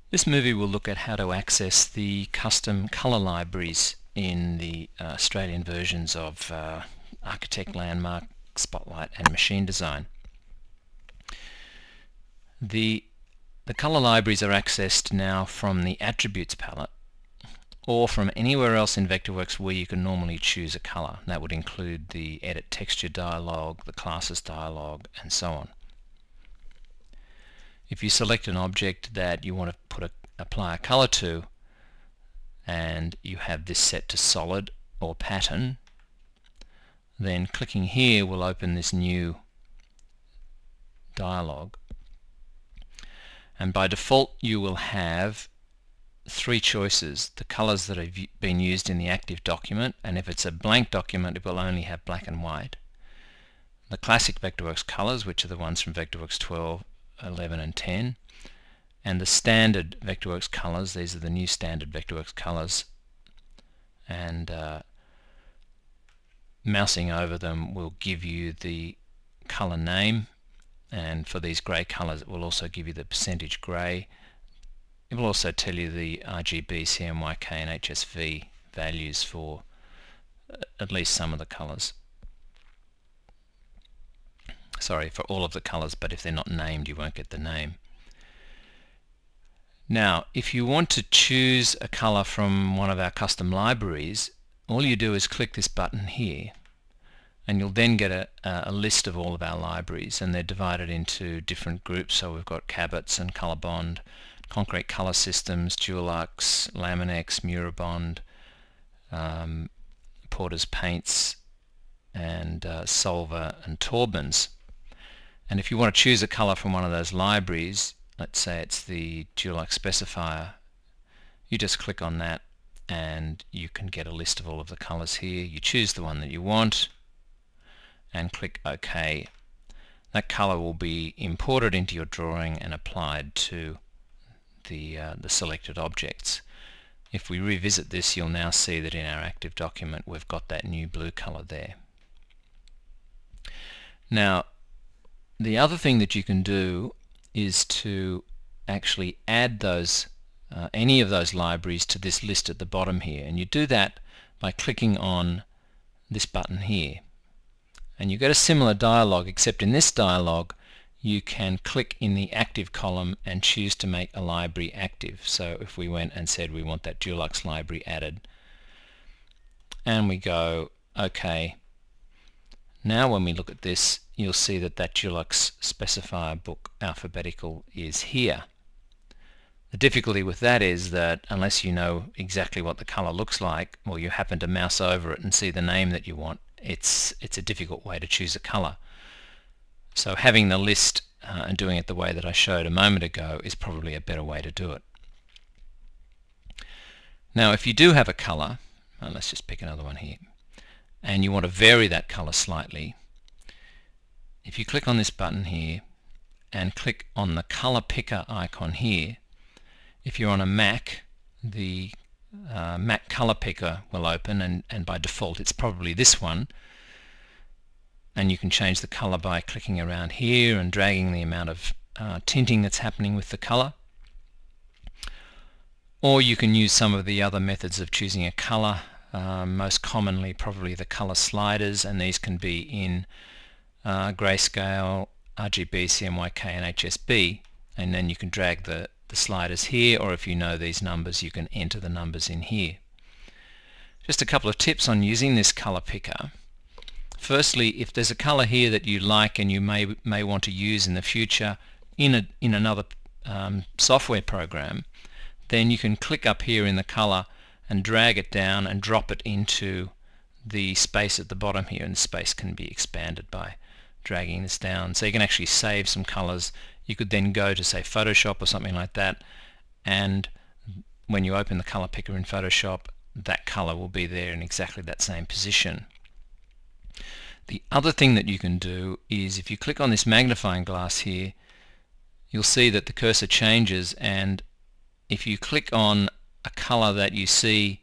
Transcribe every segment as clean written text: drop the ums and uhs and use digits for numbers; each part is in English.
This movie will look at how to access the custom colour libraries in the Australian versions of Architect, Landmark, Spotlight and Machine Design. The colour libraries are accessed now from the Attributes palette or from anywhere else in Vectorworks where you can normally choose a colour. That would include the Edit Texture dialog, the Classes dialog and so on. If you select an object that you want to apply a colour to, and you have this set to solid or pattern, then clicking here will open this new dialog. And by default you will have three choices: the colours that have been used in the active document, and if it's a blank document it will only have black and white. The classic Vectorworks colours, which are the ones from Vectorworks 12, 11 and 10, and the standard Vectorworks colours. These are the new standard Vectorworks colours, and mousing over them will give you the colour name, and for these grey colours it will also give you the percentage grey. It will also tell you the RGB, CMYK and HSV values for at least some of the colours. Sorry, for all of the colours, but if they're not named you won't get the name. Now, if you want to choose a colour from one of our custom libraries, all you do is click this button here, and you'll then get a list of all of our libraries, and they're divided into different groups. So we've got Cabot's and Colorbond, Concrete Colour Systems, Dulux, Laminex, Murabond, Porter's Paints, and Solver and Taubmans. And if you want to choose a colour from one of those libraries, let's say it's the Dulux specifier, you just click on that and you can get a list of all of the colours here. You choose the one that you want and click OK. That colour will be imported into your drawing and applied to the selected objects. If we revisit this, you'll now see that in our active document we've got that new blue colour there. Now, the other thing that you can do is to actually add those any of those libraries to this list at the bottom here, and you do that by clicking on this button here, and you get a similar dialog, except in this dialog you can click in the active column and choose to make a library active. So if we went and said we want that Dulux library added, and we go OK, now when we look at this you'll see that that Dulux specifier book alphabetical is here. The difficulty with that is that unless you know exactly what the colour looks like, or you happen to mouse over it and see the name that you want, it's a difficult way to choose a colour. So having the list and doing it the way that I showed a moment ago is probably a better way to do it. Now if you do have a colour, let's just pick another one here, and you want to vary that colour slightly, if you click on this button here and click on the colour picker icon here, if you're on a Mac, the Mac colour picker will open, and by default it's probably this one, and you can change the colour by clicking around here and dragging the amount of tinting that's happening with the colour. Or you can use some of the other methods of choosing a colour, most commonly probably the colour sliders, and these can be in grayscale, RGB, CMYK and HSB, and then you can drag the sliders here, or if you know these numbers you can enter the numbers in here. Just a couple of tips on using this colour picker. Firstly, if there's a colour here that you like and you may want to use in the future in another software program, then you can click up here in the colour and drag it down and drop it into the space at the bottom here, and the space can be expanded by dragging this down. So you can actually save some colours. You could then go to say Photoshop or something like that, and when you open the colour picker in Photoshop, that colour will be there in exactly that same position. The other thing that you can do is if you click on this magnifying glass here, you'll see that the cursor changes, and if you click on a colour that you see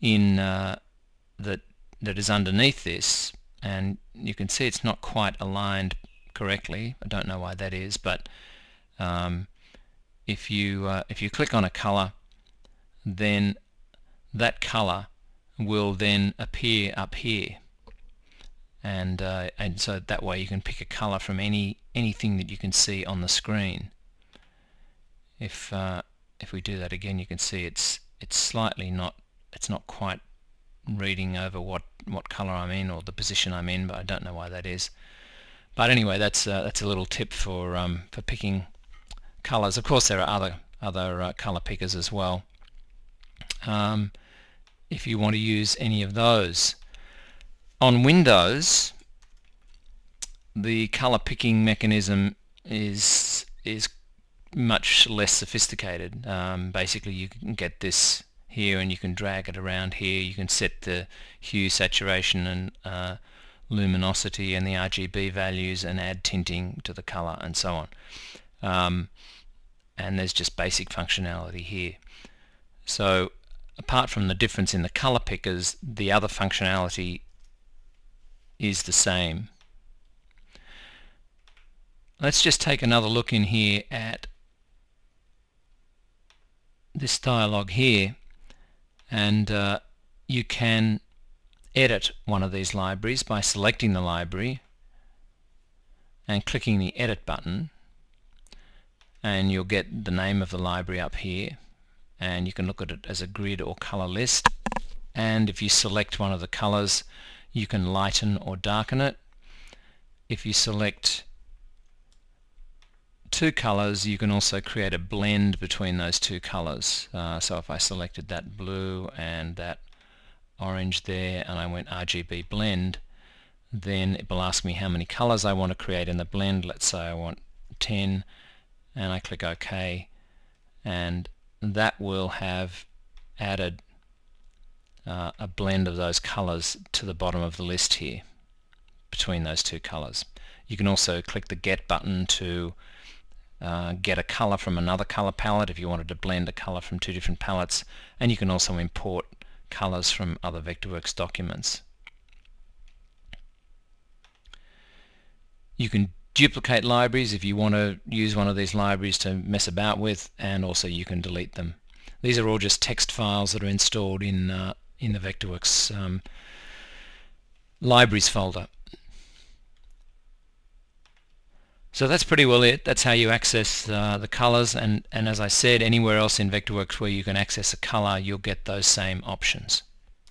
in that is underneath this, and you can see it's not quite aligned correctly. I don't know why that is, but if you click on a color, then that color will then appear up here, and so that way you can pick a color from anything that you can see on the screen. If we do that again, you can see it's slightly not quite reading over what color I'm in or the position I'm in, but I don't know why that is. But anyway, that's a little tip for picking colors. Of course, there are other color pickers as well, if you want to use any of those. On Windows, the color picking mechanism is much less sophisticated. Basically, you can get this here and you can drag it around here. You can set the hue, saturation and luminosity and the RGB values and add tinting to the color and so on. And there's just basic functionality here. So apart from the difference in the color pickers, the other functionality is the same. Let's just take another look in here at this dialog here, and you can edit one of these libraries by selecting the library and clicking the edit button, and you'll get the name of the library up here, and you can look at it as a grid or color list. And if you select one of the colors, you can lighten or darken it. If you select two colors, you can also create a blend between those two colors. So if I selected that blue and that orange there and I went RGB blend, then it will ask me how many colors I want to create in the blend. Let's say I want 10, and I click OK, and that will have added a blend of those colors to the bottom of the list here between those two colors. You can also click the Get button to get a color from another color palette if you wanted to blend a color from two different palettes, and you can also import colors from other Vectorworks documents. You can duplicate libraries if you want to use one of these libraries to mess about with, and also you can delete them. These are all just text files that are installed in the Vectorworks libraries folder. So that's pretty well it. That's how you access the colors, and as I said, anywhere else in Vectorworks where you can access a color, you'll get those same options.